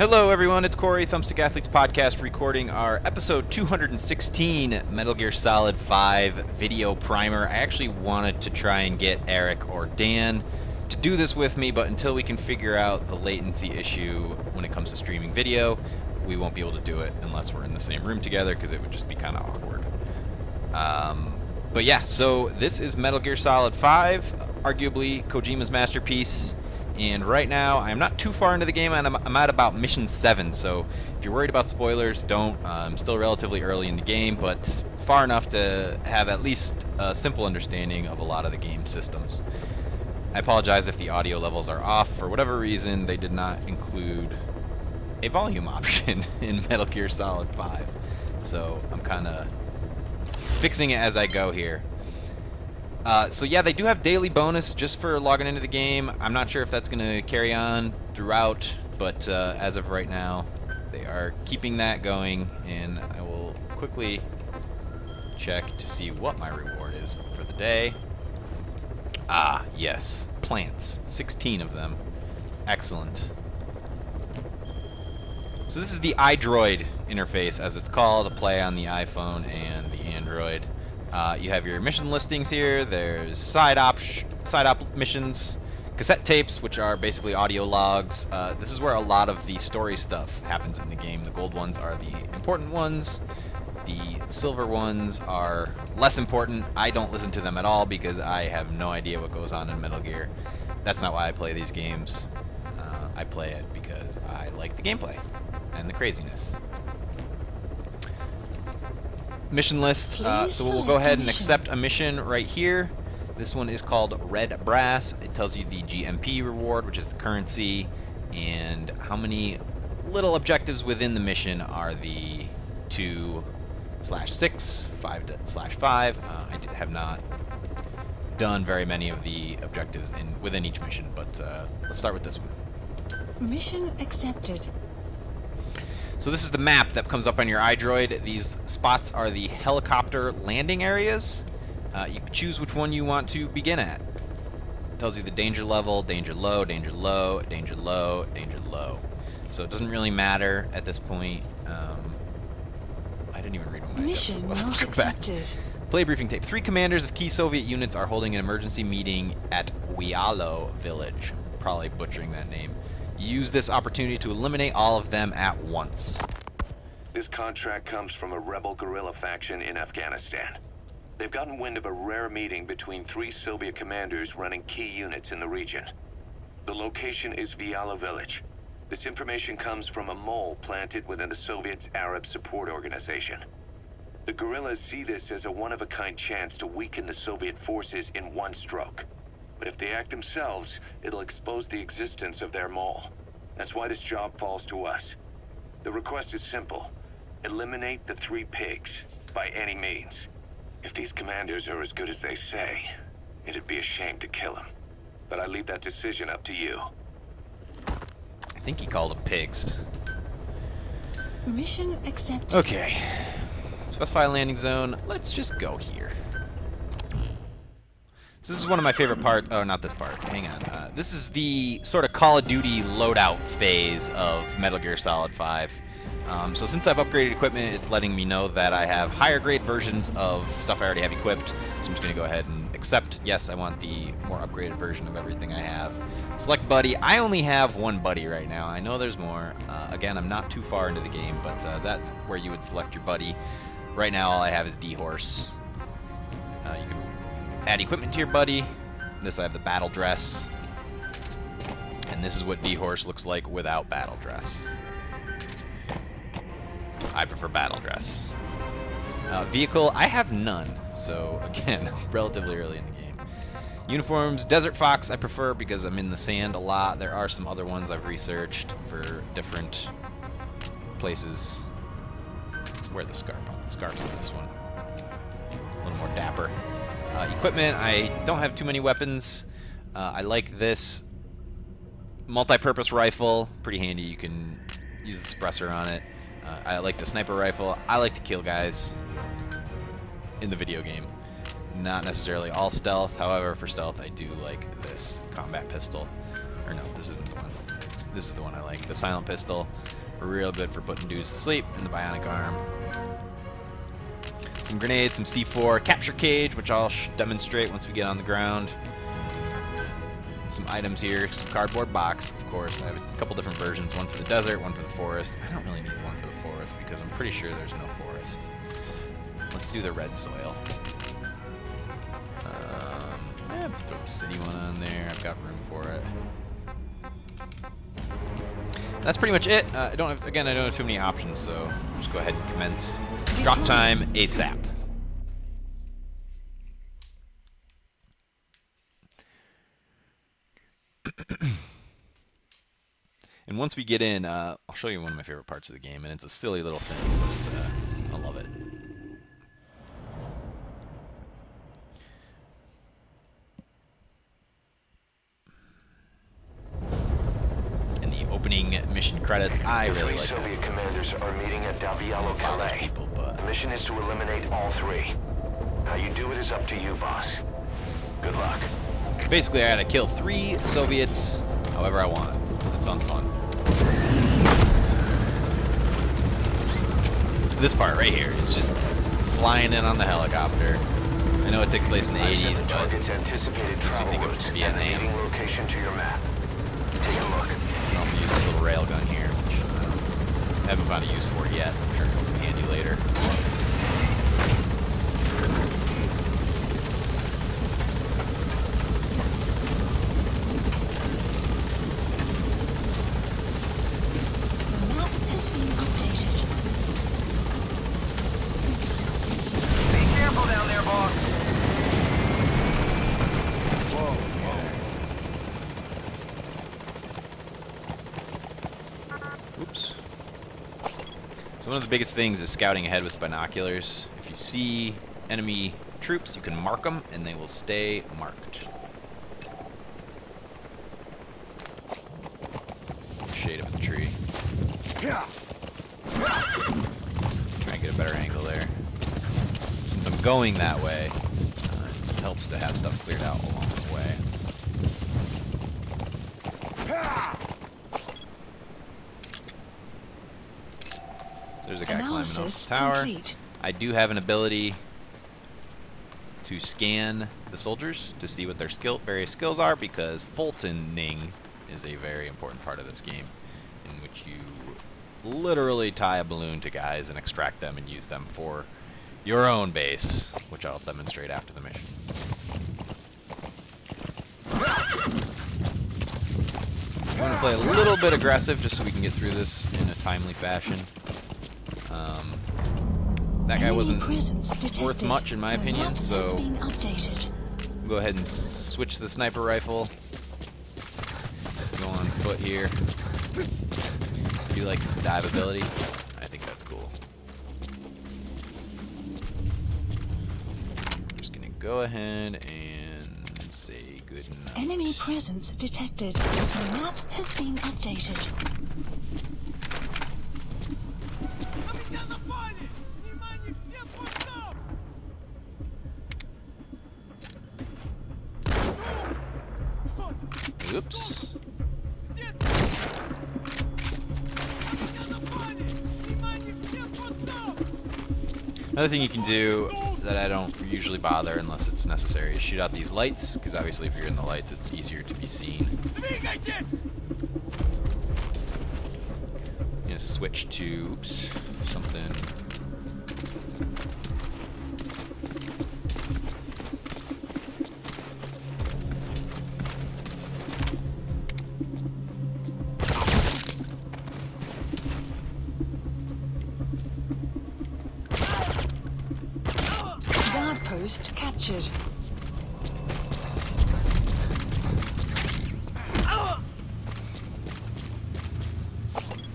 Hello everyone, it's Corey, Thumbstick Athletes Podcast, recording our episode 216 Metal Gear Solid 5 video primer. I actually wanted to try and get Eric or Dan to do this with me, but until we can figure out the latency issue when it comes to streaming video, we won't be able to do it unless we're in the same room together, because it would just be kind of awkward. But yeah, so this is Metal Gear Solid 5, arguably Kojima's masterpiece. And right now, I'm not too far into the game, and I'm at about Mission 7, so if you're worried about spoilers, don't. I'm still relatively early in the game, but far enough to have at least a simple understanding of a lot of the game systems. I apologize if the audio levels are off. For whatever reason, they did not include a volume option in Metal Gear Solid 5, so I'm kind of fixing it as I go here. So yeah, they do have daily bonus just for logging into the game. I'm not sure if that's going to carry on throughout, but as of right now, they are keeping that going, and I will quickly check to see what my reward is for the day. Ah, yes, plants, 16 of them. Excellent. So this is the iDroid interface, as it's called, a play on the iPhone and the Android. You have your mission listings here. There's side op missions, cassette tapes, which are basically audio logs. This is where a lot of the story stuff happens in the game. The gold ones are the important ones. The silver ones are less important. I don't listen to them at all because I have no idea what goes on in Metal Gear. That's not why I play these games. I play it because I like the gameplay and the craziness. Mission list, so we'll go ahead and accept a mission right here. This one is called Red Brass. It tells you the GMP reward, which is the currency, and how many little objectives within the mission are the 2/6, 5/5. I have not done very many of the objectives within each mission, but let's start with this one. Mission accepted. So this is the map that comes up on your iDroid. These spots are the helicopter landing areas. You can choose which one you want to begin at. It tells you the danger level, danger low, danger low, danger low, danger low. So it doesn't really matter at this point. I didn't even read what my mission was. not accepted. Play briefing tape. 3 commanders of key Soviet units are holding an emergency meeting at Wialo Village. Probably butchering that name. Use this opportunity to eliminate all of them at once. This contract comes from a rebel guerrilla faction in Afghanistan. They've gotten wind of a rare meeting between 3 Soviet commanders running key units in the region. The location is Viala Village. This information comes from a mole planted within the Soviets' Arab Support Organization. The guerrillas see this as a one-of-a-kind chance to weaken the Soviet forces in one stroke. But if they act themselves, it'll expose the existence of their mole. That's why this job falls to us. The request is simple. Eliminate the 3 pigs, by any means. If these commanders are as good as they say, it'd be a shame to kill them. But I leave that decision up to you. I think he called them pigs. Mission accepted. Okay. Specify a landing zone. Let's just go here. This is one of my favorite parts. Oh, not this part. Hang on. This is the sort of Call of Duty loadout phase of Metal Gear Solid 5. So since I've upgraded equipment, it's letting me know that I have higher grade versions of stuff I already have equipped. So I'm just going to go ahead and accept. Yes, I want the more upgraded version of everything I have. Select buddy. I only have 1 buddy right now. I know there's more. Again, I'm not too far into the game, but that's where you would select your buddy. Right now, all I have is D-Horse. You can add equipment to your buddy. This I have the battle dress. And this is what D-Horse looks like without battle dress. I prefer battle dress. Vehicle, I have none. So again, relatively early in the game. Uniforms, Desert Fox I prefer because I'm in the sand a lot. There are some other ones I've researched for different places. Where's the scarf on? The scarf's on this one. A little more dapper. Equipment, I don't have too many weapons. I like this multi-purpose rifle, pretty handy. You can use the suppressor on it. I like the sniper rifle. I like to kill guys in the video game. Not necessarily all stealth, however, for stealth I do like this combat pistol. Or no, this isn't the one. This is the one I like. The silent pistol, real good for putting dudes to sleep, and the bionic arm. Some grenades, some C4, capture cage, which I'll demonstrate once we get on the ground. Some items here, some cardboard box, of course. I have a couple different versions, one for the desert, one for the forest. I don't really need one for the forest because I'm pretty sure there's no forest. Let's do the red soil. Throw the city one on there. I've got room for it. That's pretty much it. I don't have too many options, so just go ahead and commence. Drop time ASAP. And once we get in, I'll show you one of my favorite parts of the game, and it's a silly little thing, but I love it. In the opening mission credits, I really like that. Three Soviet commanders are meeting at Davialo Calais. The mission is to eliminate all three. How you do it is up to you, boss. Good luck. Basically, I gotta kill 3 Soviets however I want. That sounds fun. This part right here is just flying in on the helicopter. I know it takes place in the 80s, but target's anticipated travel routes and the meeting location to your map. Take a look. I can also use this little railgun here, which I haven't found a use for yet. I'm sure it comes in handy later. One of the biggest things is scouting ahead with binoculars. If you see enemy troops, you can mark them, and they will stay marked. Shade of the tree. Try and get a better angle there. Since I'm going that way, it helps to have stuff cleared out along the way. There's a guy climbing up the tower. Complete. I do have an ability to scan the soldiers to see what their various skills are, because Fultoning is a very important part of this game, in which you literally tie a balloon to guys and extract them and use them for your own base, which I'll demonstrate after the mission. I'm going to play a little bit aggressive just so we can get through this in a timely fashion. That guy wasn't worth much in my opinion, so go ahead and switch the sniper rifle. Go on foot here. I do like his dive ability. I think that's cool. I'm just gonna go ahead and say good night. Enemy presence detected. The map has been updated. Oops. Another thing you can do that I don't usually bother unless it's necessary is shoot out these lights, because obviously if you're in the lights it's easier to be seen. I'm gonna switch to something. Post captured.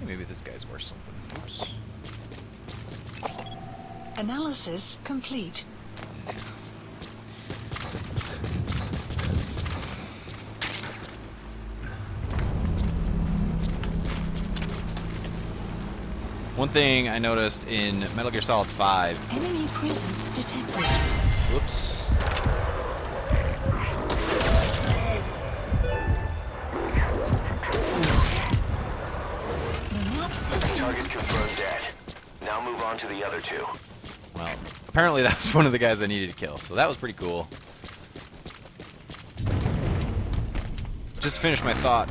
Maybe this guy's worth something. Oops. Analysis complete. One thing I noticed in Metal Gear Solid 5. Enemy presence detected. Whoops. on to the other two. Well, apparently that was one of the guys I needed to kill, so that was pretty cool. Just to finish my thought,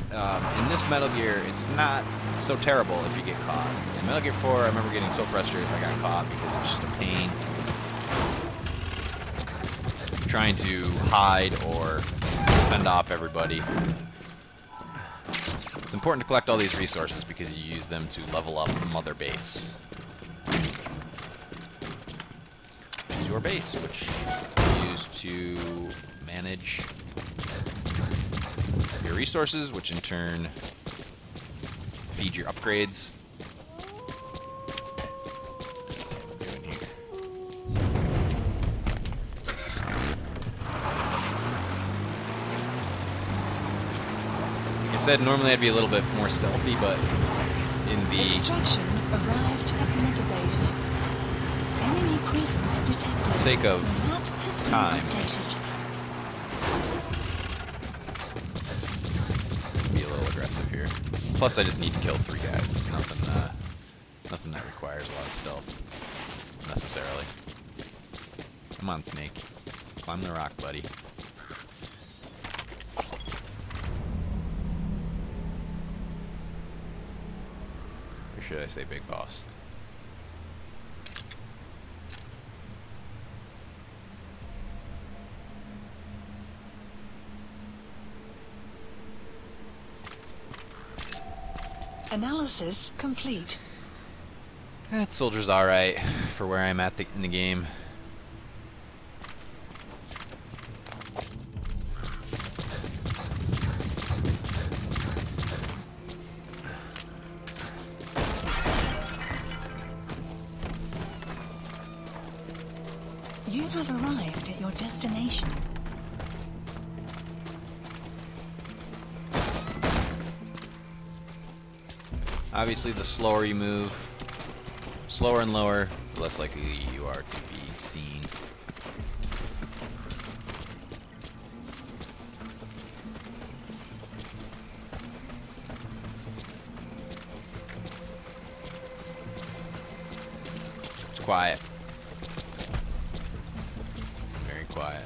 in this Metal Gear, it's not so terrible if you get caught. In Metal Gear 4, I remember getting so frustrated if I got caught because it was just a pain. Trying to hide or fend off everybody. It's important to collect all these resources because you use them to level up Mother Base. Which is your base, which you use to manage your resources, which in turn feed your upgrades. Like I said, normally I'd be a little bit more stealthy, but in the Extraction arrived at Mother Base. Enemy presence detected. sake of Map has been time, updated. be a little aggressive here. Plus, I just need to kill 3 guys. It's nothing that requires a lot of stealth, necessarily. Come on, Snake. Climb the rock, buddy. Or should I say Big Boss? Analysis complete. That soldier's alright for where I'm at in the game. You have arrived at your destination. Obviously, the slower you move, slower and lower, the less likely you are to be seen. It's quiet. Very quiet.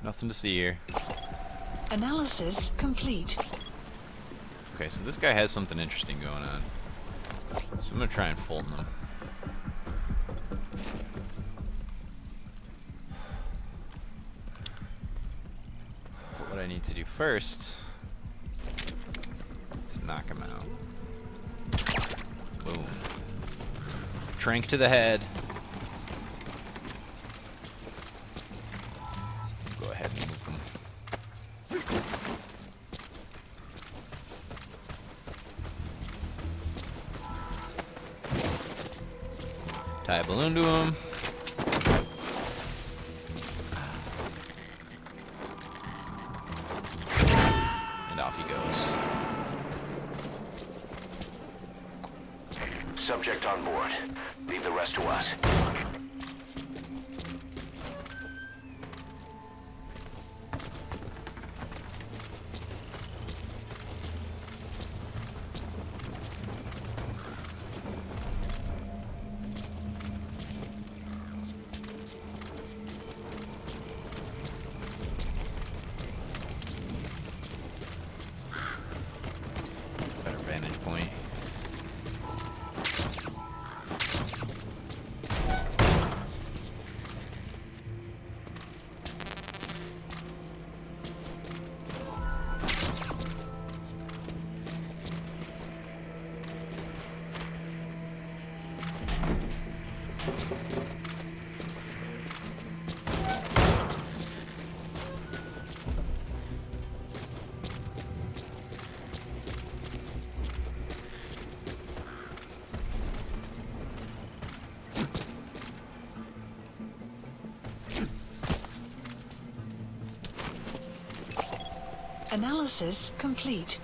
Nothing to see here. Analysis complete. Okay, so this guy has something interesting going on. So I'm gonna try and Fulton him. But what I need to do first is knock him out. Boom. Trank to the head. Go ahead and move him. Tie a balloon to him. And off he goes. Subject on board. Leave the rest to us. Better vantage point. Analysis complete.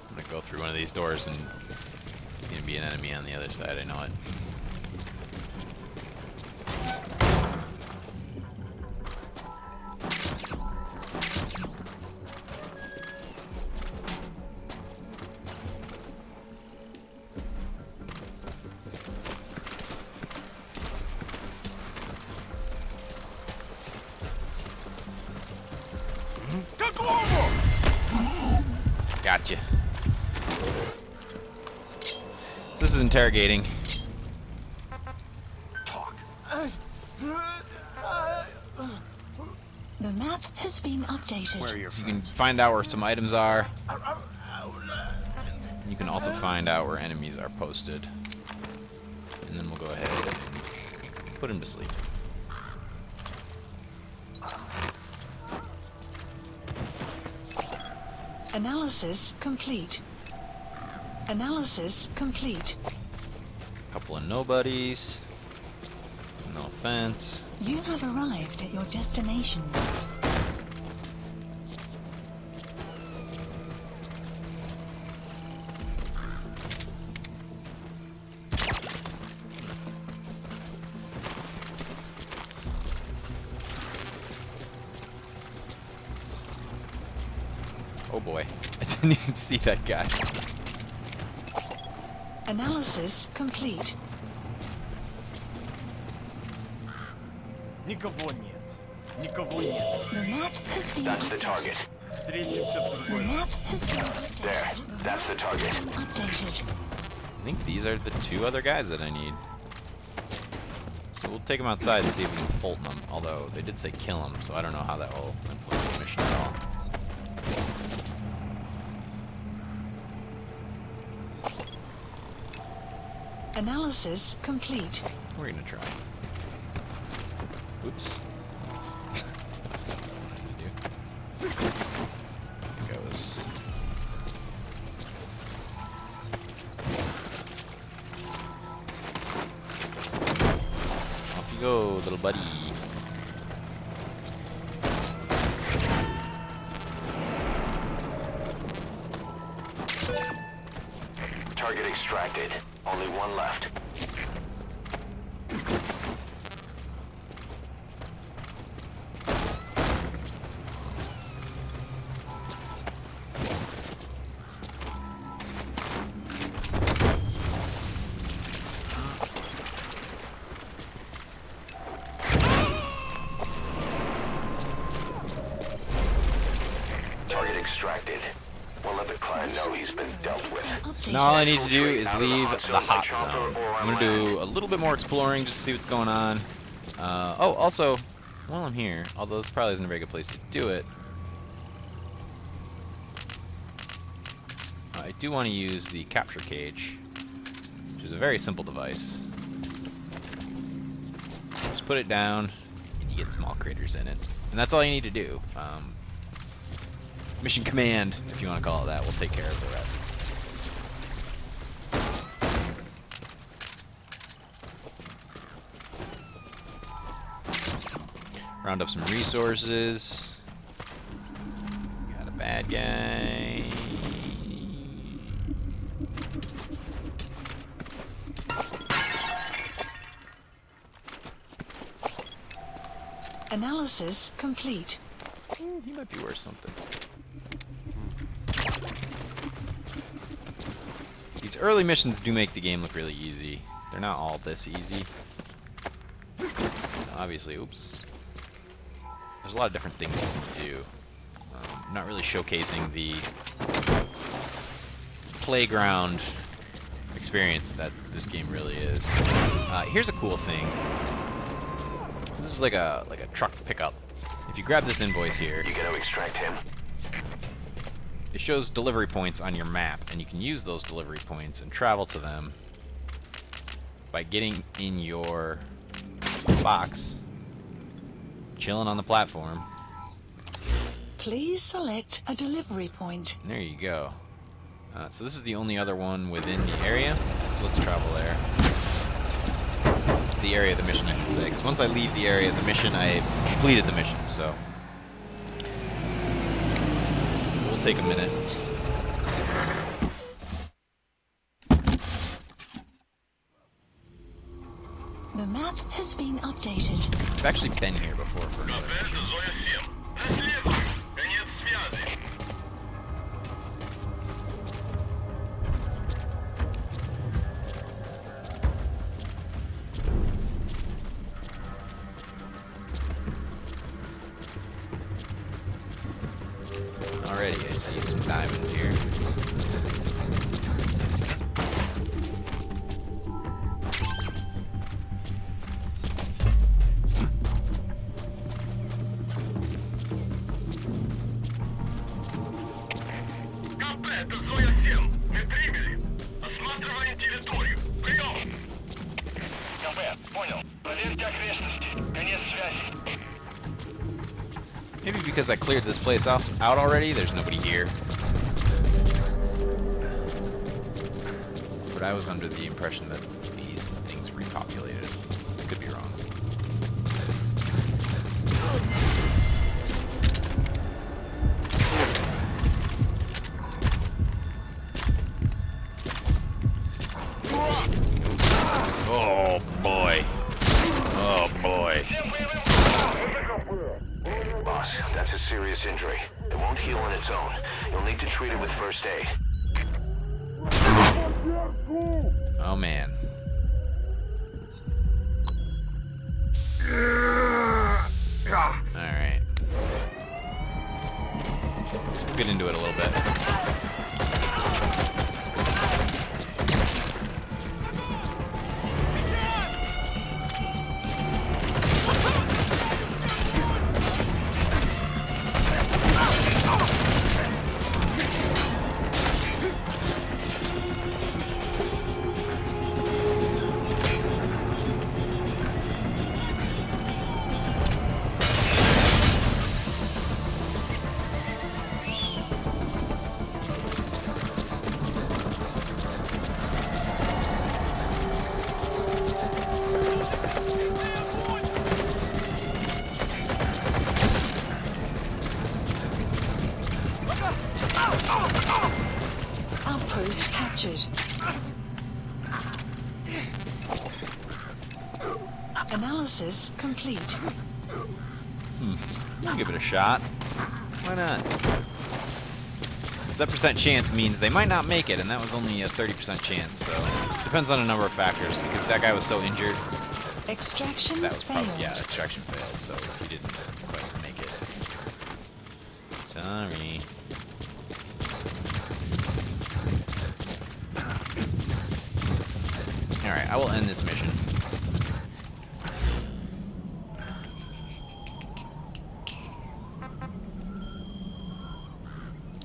I'm gonna go through one of these doors and it's gonna be an enemy on the other side, I know it. Gotcha. This is interrogating. Talk. The map has been updated. Where are your You can friends? find out where some items are. You can also find out where enemies are posted. And then we'll go ahead and put him to sleep. Analysis complete. Analysis complete. Couple of nobodies. No offense. You have arrived at your destination. Oh boy. I didn't even see that guy. Analysis complete. Никого нет. Никого нет. The map has been That's the updated. target. Встретимся в The другой map раз. has been updated. There, that's the target. Updated. I think these are the two other guys that I need. So we'll take them outside and see if we can Fulton them. Although they did say kill them, so I don't know how that will influence the mission at all. Analysis complete. We're gonna try. Oops. That's not what I wanted to do. There it goes. Off you go, little buddy. Target extracted. Only one left. Target extracted. We'll let the client know he's been dealt with. So now all I need to do is leave the hot zone. I'm gonna do a little bit more exploring just to see what's going on. Oh, also, while I'm here, although this probably isn't a very good place to do it, I do want to use the capture cage, which is a very simple device. Just put it down, and you get small craters in it. And that's all you need to do. Mission command, if you want to call it that, will take care of the rest. Round up some resources. Got a bad guy. Analysis complete. He might be worth something. These early missions do make the game look really easy. They're not all this easy. Obviously, oops. There's a lot of different things you can do. I'm not really showcasing the playground experience that this game really is. Here's a cool thing. This is like a truck pickup. If you grab this invoice here, You gonna extract him? it shows delivery points on your map, and you can use those delivery points and travel to them by getting in your box, chilling on the platform, Please select a delivery point. There you go. So this is the only other one within the area, so let's travel there. The area of the mission, I should say, because once I leave the area of the mission, I've completed the mission, so... We'll take a minute. The map has been updated. I've actually been here before for another mission. Already, I see some diamonds here. Maybe because I cleared this place out already, there's nobody here. But I was under the impression that these things repopulated. I could be wrong. Oh boy. Oh boy. Boss, that's a serious injury. It won't heal on its own. You'll need to treat it with first aid. Oh man. Alright. We'll get into it a little bit. Outpost captured. Analysis complete. I'll give it a shot. Why not? That percent chance means they might not make it, and that was only a 30% chance, so depends on a number of factors, because that guy was so injured. Extraction That was failed. probably, yeah, extraction failed, so he didn't quite make it. Sorry. Alright, I will end this mission.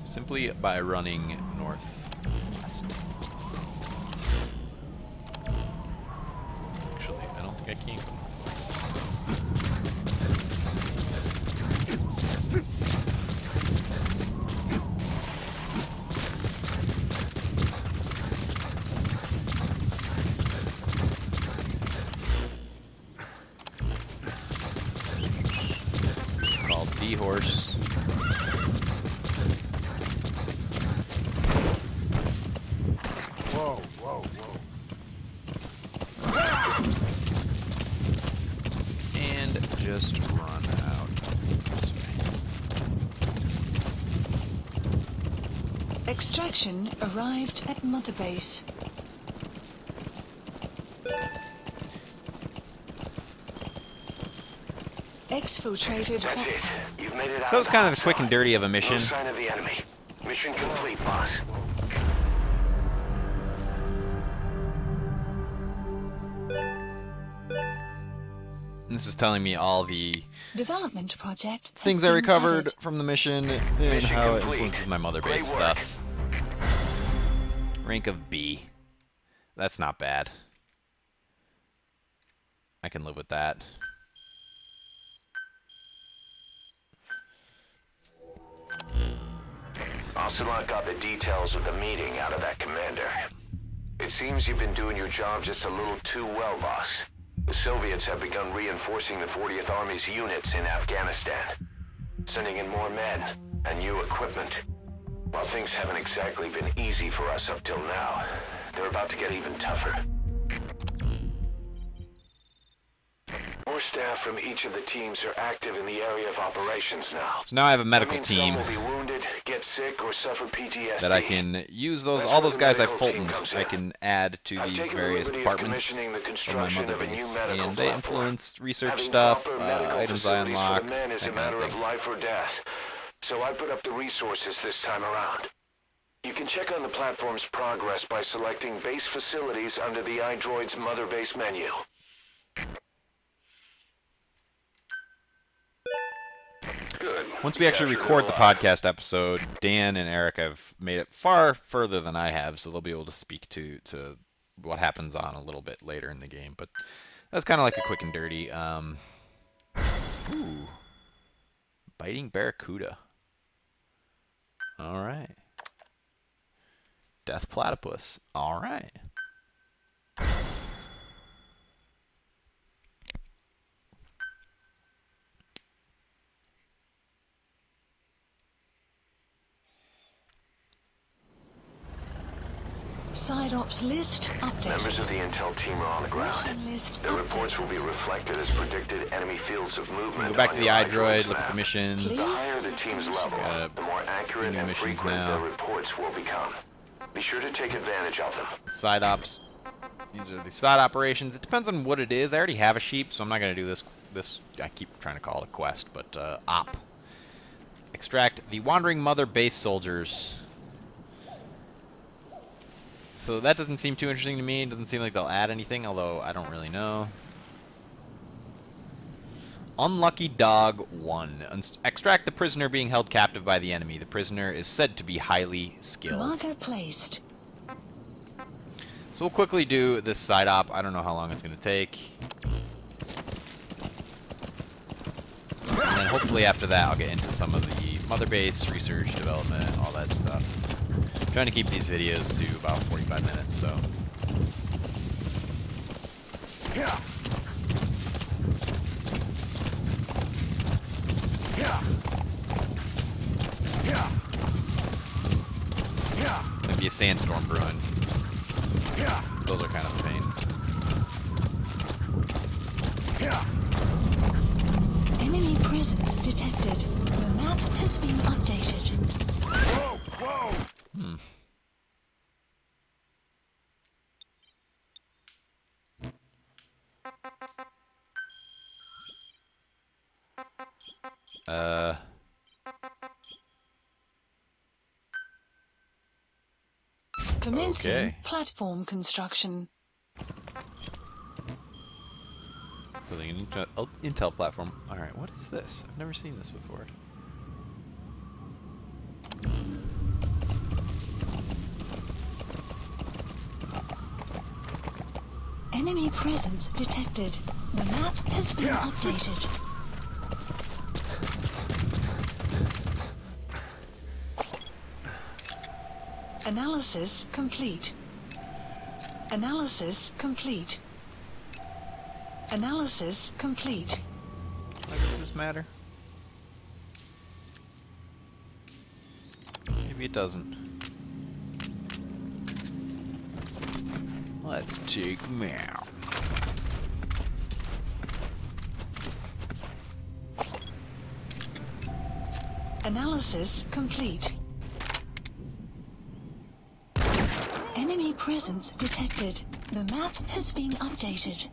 Simply by running northwest. Actually, I don't think I can go northwest. Called D-Horse. Whoa, whoa, whoa. And just run out this way. Extraction arrived at Mother Base. Exfiltrated That's it. hostile. You've made it out. So it was kind of the quick and hot dirty of a side. mission. No sign of the enemy. Mission complete, boss. And this is telling me all the Development project. has things I been recovered added. from the mission and Mission how it complete. influences my mother Great base work. stuff. Rank of B. That's not bad. I can live with that. Ocelot got the details of the meeting out of that commander. It seems you've been doing your job just a little too well, boss. The Soviets have begun reinforcing the 40th Army's units in Afghanistan, sending in more men and new equipment. While things haven't exactly been easy for us up till now, they're about to get even tougher. More staff from each of the teams are active in the area of operations now. So now I have a medical That means team some will be wounded, get sick, or suffer PTSD. that I can use those. That's All where those the guys I medical team Fultoned, comes I in. can add to I've these taken the various liberty of departments commissioning the of my construction mother of a new base, medical and they platform. influence research Having stuff, proper medical items I facilities unlock, for the men is that a kind of matter of thing. life or death. So I put up the resources this time around. You can check on the platform's progress by selecting base facilities under the iDroid's mother base menu. Good. Once we actually Captured it record the alive. podcast episode, Dan and Eric have made it far further than I have, so they'll be able to speak to what happens on a little bit later in the game. But that's kind of like a quick and dirty. Ooh. Biting Barracuda. All right. Death Platypus. All right. Side ops list Members of updated. the intel team are on the ground. Mission list Their reports will be updated. reflected as predicted enemy fields of movement. Go back on to the your iDroid, iDroid's look at map. the missions. Please. The higher the team's level, Got the more accurate new and missions frequent now. their reports will become. Be sure to take advantage of them. Side ops. These are the side operations. It depends on what it is. I already have a sheep, so I'm not going to do this. I keep trying to call it a quest, but op. Extract the Wandering Mother base soldiers. So that doesn't seem too interesting to me. It doesn't seem like they'll add anything, although I don't really know. Unlucky Dog 1. Extract the prisoner being held captive by the enemy. The prisoner is said to be highly skilled. Marker placed. So we'll quickly do this side op. I don't know how long it's going to take. And then hopefully after that I'll get into some of the mother base, research, development, all that stuff. I'm trying to keep these videos to about 45 minutes, so. Yeah. Yeah. Yeah. Yeah. Maybe a sandstorm brewing. Yeah. Those are kind of a pain. Yeah. Enemy presence detected. The map has been updated. Whoa. Whoa. Hmm. Commencing Okay. platform construction. Building an Intel platform. Alright, what is this? I've never seen this before. Enemy presence detected. The map has been updated. Analysis complete. Analysis complete. Analysis complete. Why does this matter? Maybe it doesn't. Let's take meow. Analysis complete. Enemy presence detected. The map has been updated.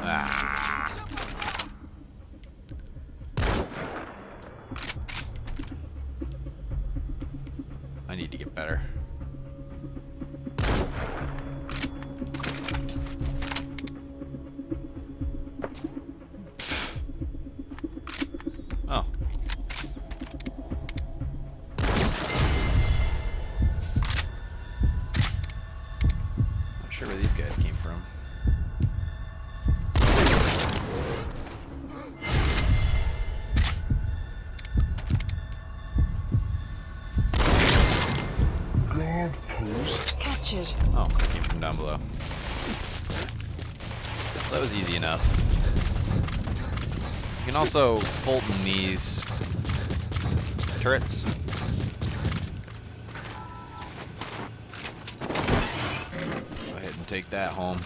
Ah. I need to get better. Oh. Not sure where these guys came from. Oh, it came from down below. That was easy enough. You can also Fulton these turrets. Go ahead and take that home.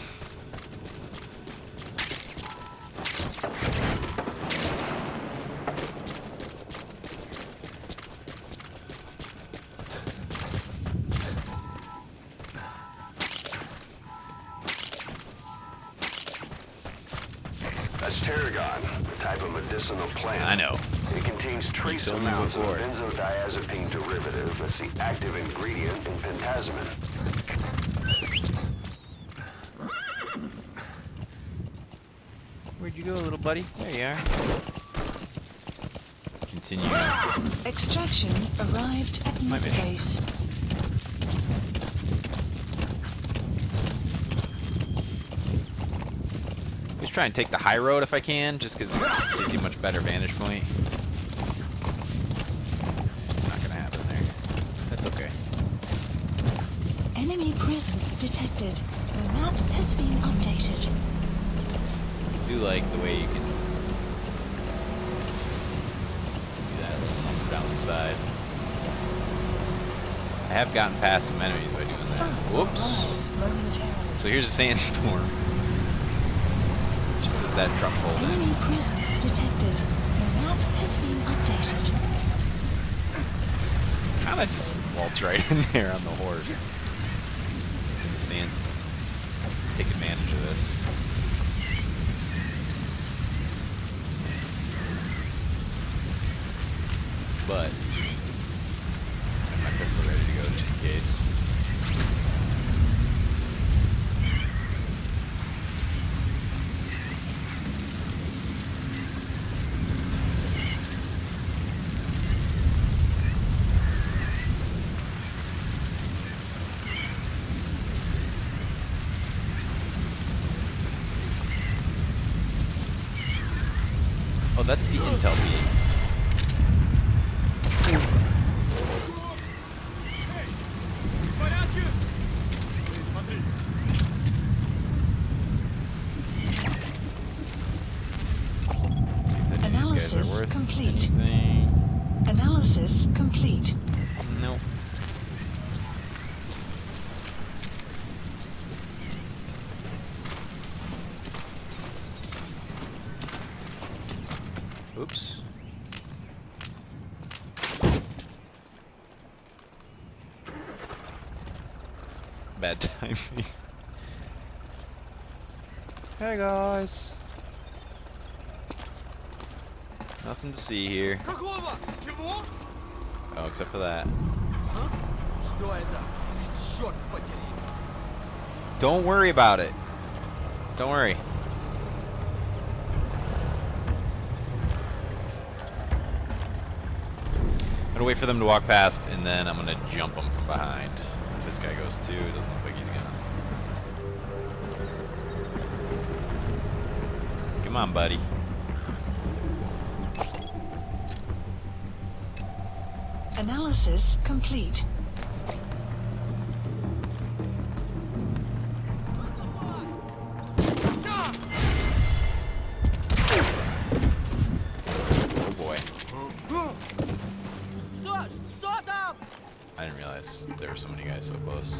That's tarragon, a type of medicinal plant. I know. It contains trace told me amounts of before. benzodiazepine derivative. That's the active ingredient in pentazimine. Where'd you go, little buddy? There you are. Continue. Extraction arrived at My mission. base. Just try and take the high road if I can, just because it gives you a much better vantage point. Not gonna happen there. That's okay. Enemy presence detected. The map has been updated. I do like the way you can do that little bump down the side. I have gotten past some enemies by doing that. Sun Whoops. arrives momentarily. So here's a sandstorm. Just as that truck pulled in. Enemy presence detected. The map has been updated. Kinda just waltz right in there on the horse. In the sandstorm. Take advantage of this. But I have my pistol ready to go just in case. Oh, that's the intel feed. Analysis complete. Anything. Analysis complete. Nope. Oops. Bad timing. Hey guys. Nothing to see here. Какого? Чего? Oh, except for that. А? Что это? Черт подери. Don't worry about it. Don't worry. I'm gonna wait for them to walk past, and then I'm gonna jump them from behind. If this guy goes too, it doesn't look like he's gonna. Come on, buddy. Analysis complete. Oh boy. Что там? I didn't realize there were so many guys so close.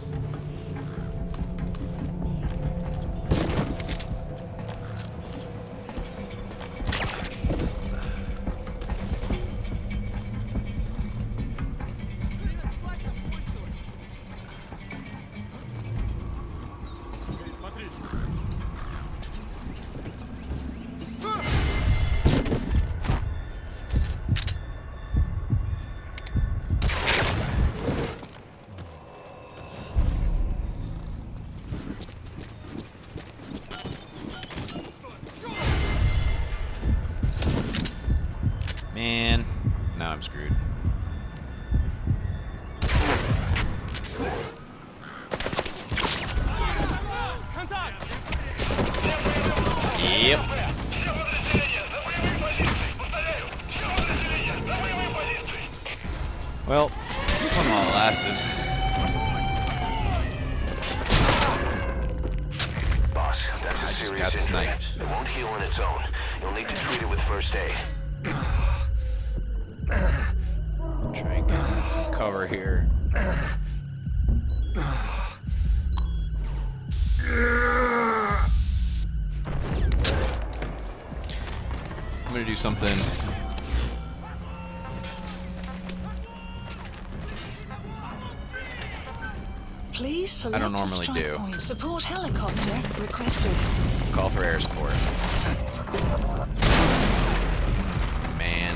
Man, now I'm screwed. Yep. Well, this one while it lasted. serious got injury. sniped. It won't heal on its own. You'll need to treat it with first aid. Try and get some cover here. I'm gonna do something. Please select I don't normally a strike do. point. Support helicopter requested. Call for air support. Man.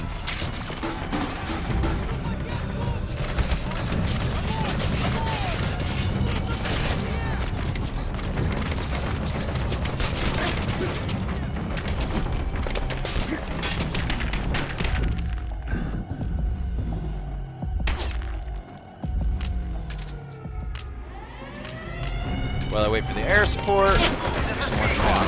While I wait for the air support, do some more fun.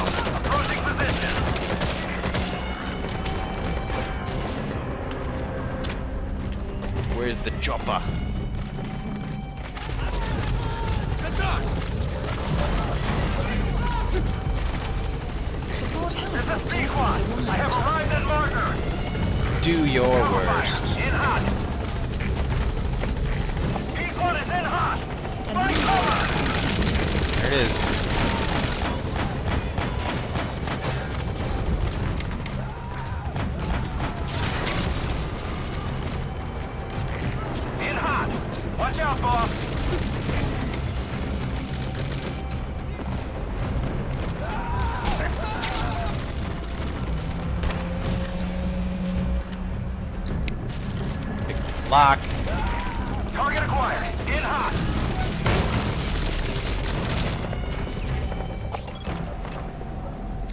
Where's the chopper? Support helicopter has arrived. Do your worst. There it is. In hot. Watch out, boss. Pick this lock. Target acquired. In hot.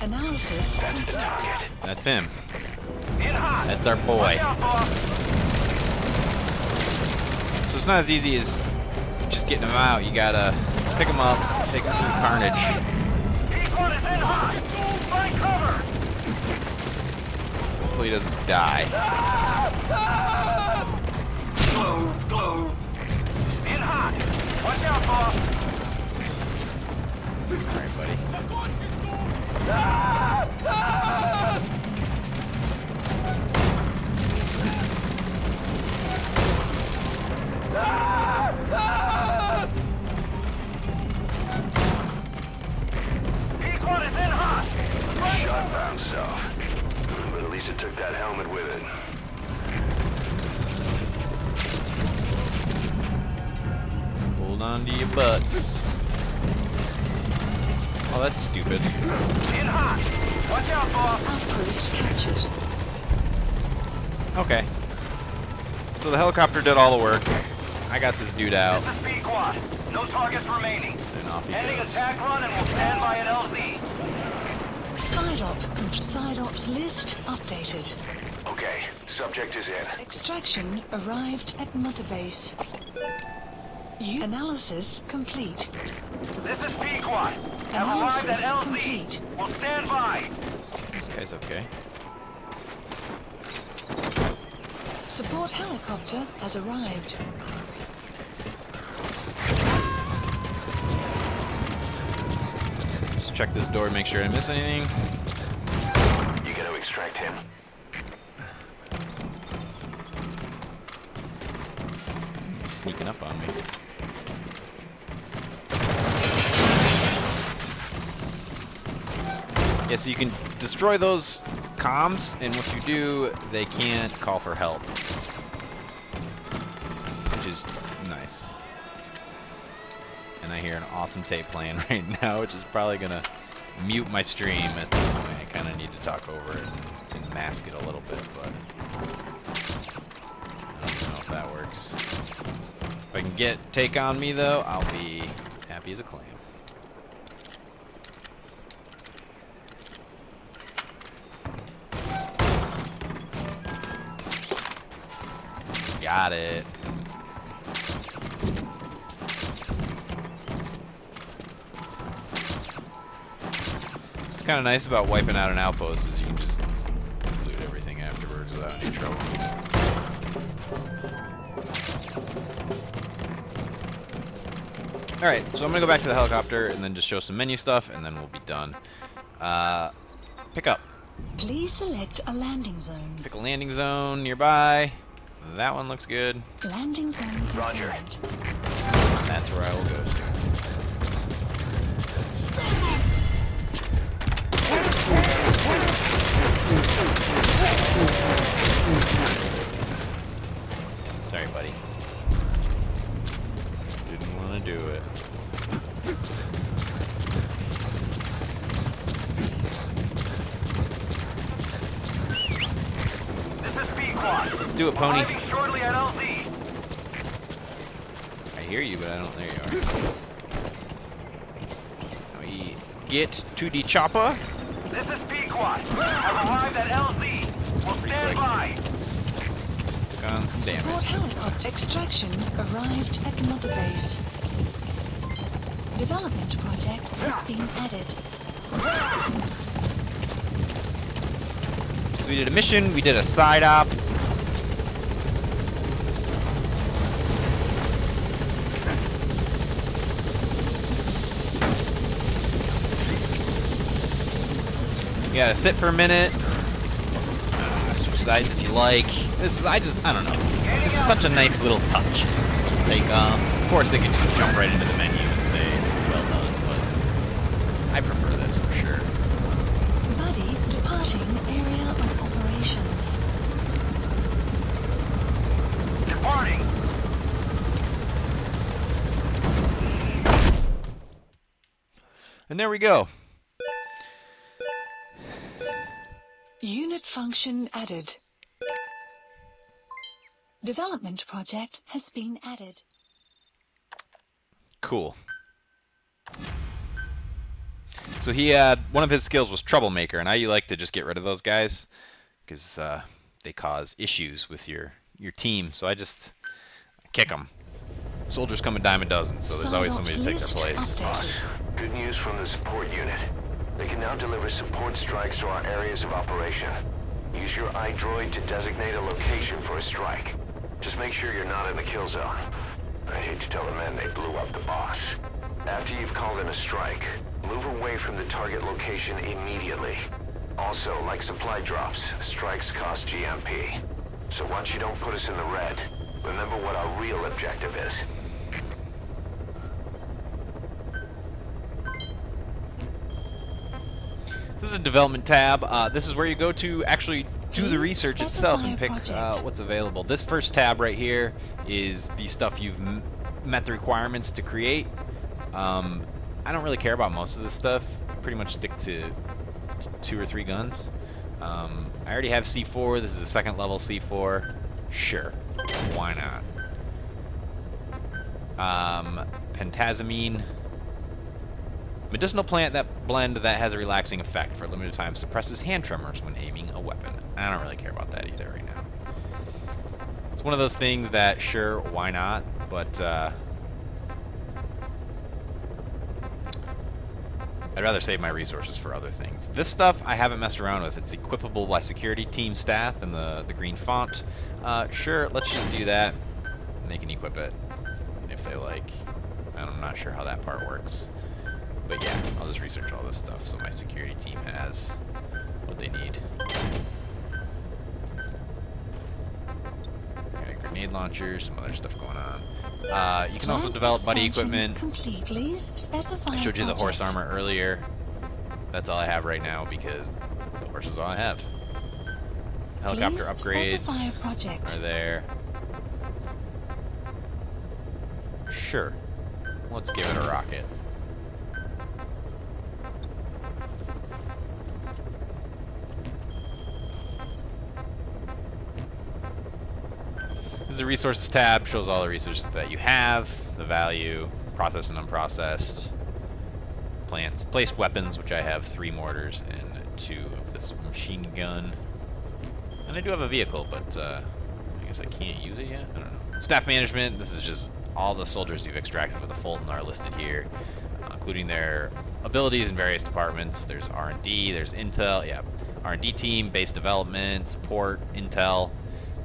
Analysis. That's the target. That's him. In hot. That's our boy. Watch out, boss. So it's not as easy as just getting him out. You gotta pick him up, take him through carnage. P1 is in hot. Find cover. Hopefully he doesn't die. In hot. Watch out, boss. Alright, buddy. P1 is in hot. Shot bounced off. But at least it took that helmet with it. Hold on to your butts. Oh, that's stupid. In hot. Watch out, boss. Outpost captured. Okay. So the helicopter did all the work. I got this dude out. This is B-Quad. No targets remaining. And off he Ending goes. attack run and we'll stand by an LZ. Side ops list updated. Okay, subject is in. Extraction arrived at Mother Base. Analysis complete. This is B-Quad. Have arrived at Analysis LZ. complete. We'll stand by. This guy's okay. Support helicopter has arrived. Just check this door, make sure I didn't miss anything. You gotta extract him. He's sneaking up on me. Yeah, so you can destroy those comms, and if you do, they can't call for help. Which is nice. And I hear an awesome tape playing right now, which is probably gonna mute my stream at some point. I kind of need to talk over it and mask it a little bit, but I don't know if that works. If I can get take on me though, I'll be happy as a clam. Got it. What's kind of nice about wiping out an outpost is you can just loot everything afterwards without any trouble. Alright, so I'm going to go back to the helicopter and then just show some menu stuff and then we'll be done. Pick up. Please select a landing zone. Pick a landing zone nearby. That one looks good. Landing zone confirmed. Roger. That's where I will go to. Sorry, buddy. Didn't want to do it. Let's do it, Pony. I hear you, but I don't. There you are. Now we get to the chopper. This is Pequot. I've arrived at LZ. We'll stand by. Took on some Support damage. helicopter extraction arrived at Mother Base. Development project has been added. So we did a mission. We did a side op. You gotta sit for a minute. Switch sides if you like. This is, I don't know. This is such a nice little touch. Like, of course they could just jump right into the menu and say, well done, but I prefer this for sure. Buddy departing area of operations. Departing. And there we go. Unit function added. Development project has been added. Cool. So he had, one of his skills was Troublemaker, and you like to just get rid of those guys because they cause issues with your team. So I kick them. Soldiers come a dime a dozen, so there's always somebody to take their place. Boss, good news from the support unit. They can now deliver support strikes to our areas of operation. Use your iDroid to designate a location for a strike. Just make sure you're not in the kill zone. I hate to tell the men they blew up the boss. After you've called in a strike, move away from the target location immediately. Also, like supply drops, strikes cost GMP. So once you don't put us in the red, remember what our real objective is. This is a development tab. This is where you go to actually do the research itself and pick what's available. This first tab right here is the stuff you've met the requirements to create. I don't really care about most of this stuff. Pretty much stick to 2 or 3 guns. I already have C4. This is a second level C4. Sure, why not? Pentazamine. Medicinal plant that blend that has a relaxing effect for a limited time, suppresses hand tremors when aiming a weapon. I don't really care about that either right now. It's one of those things that, sure, why not? But I'd rather save my resources for other things. This stuff I haven't messed around with. It's equipable by security team staff in the green font. Sure, let's just do that. And they can equip it if they like. I'm not sure how that part works. But yeah, I'll just research all this stuff so my security team has what they need. Got a grenade launcher, some other stuff going on. You can also develop buddy equipment. Complete, please. Specify I showed you the horse project. armor earlier. That's all I have right now because the horse is all I have. Helicopter Please upgrades specify project. are there. Sure. Let's give it a rocket. This is the resources tab, shows all the resources that you have, the value, processed and unprocessed, plants, placed weapons, which I have 3 mortars and 2 of this machine gun. And I do have a vehicle, but I guess I can't use it yet? I don't know. Staff management, this is just all the soldiers you've extracted with the Fulton are listed here, including their abilities in various departments. There's R&D, there's Intel, yeah, R&D team, base development, support, Intel.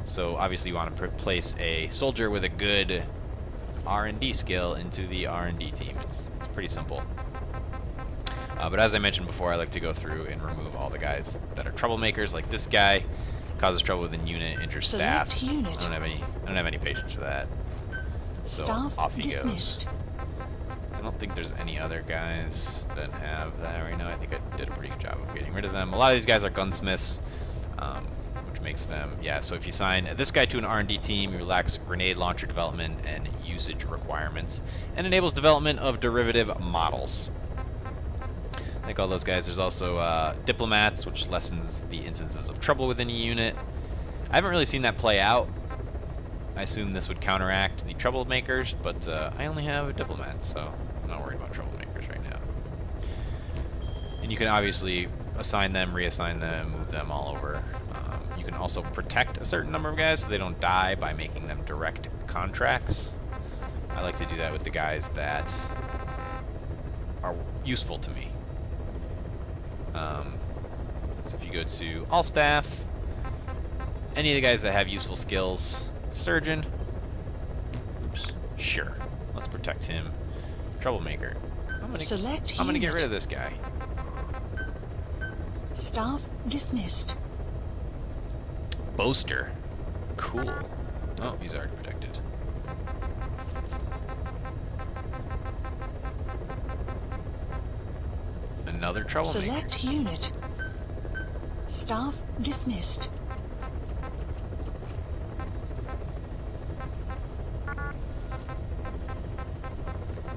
So obviously you want to place a soldier with a good R&D skill into the R&D team. It's pretty simple. But as I mentioned before, I like to go through and remove all the guys that are troublemakers, like this guy. Causes trouble within unit, injures staff. Select unit. I don't have any patience for that. So Staff off he dismissed. goes. I don't think there's any other guys that have that right now. I think I did a pretty good job of getting rid of them. A lot of these guys are gunsmiths, which makes them, yeah, so if you sign this guy to an R&D team, you relax grenade launcher development and usage requirements, and enables development of derivative models. Like all those guys, there's also diplomats, which lessens the instances of trouble within a unit. I haven't really seen that play out. I assume this would counteract the troublemakers, but I only have a diplomat, so I'm not worried about troublemakers right now. And you can obviously assign them, reassign them, move them all over. You can also protect a certain number of guys so they don't die by making them direct contracts. I like to do that with the guys that are useful to me. So if you go to all staff, any of the guys that have useful skills, surgeon, oops, sure, let's protect him. Troublemaker, I'm gonna get rid of this guy. Staff dismissed. Boaster, cool. Oh, he's already protected. Another troublemaker. Select unit. Staff dismissed.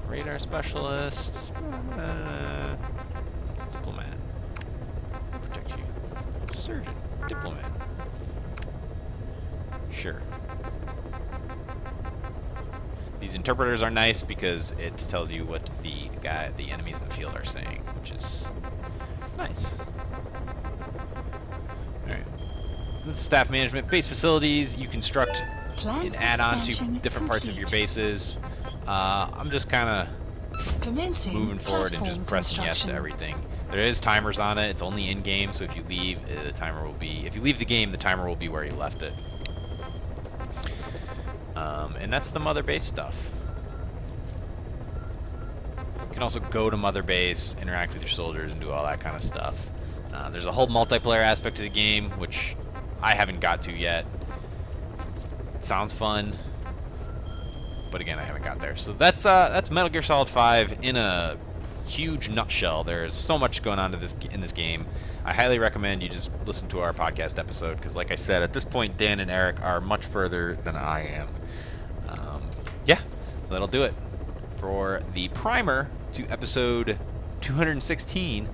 Radar specialist. Diplomat. Protect you. Surgeon. Diplomat. Sure. These interpreters are nice because it tells you what the enemies in the field are saying, which is nice. Alright. Staff management. Base facilities. You construct and add on to different parts of your bases. I'm just kind of moving forward and just pressing yes to everything. There is timers on it. It's only in game, so if you leave, the timer will be. If you leave the game, the timer will be where you left it. And that's the mother base stuff. You can also go to mother base, interact with your soldiers, and do all that kind of stuff. There's a whole multiplayer aspect to the game, which I haven't got to yet. It sounds fun, but again, I haven't got there. So that's Metal Gear Solid 5 in a huge nutshell. There's so much going on in this game. I highly recommend you just listen to our podcast episode, because like I said, at this point, Dan and Eric are much further than I am. Yeah, so that'll do it for the primer to episode 216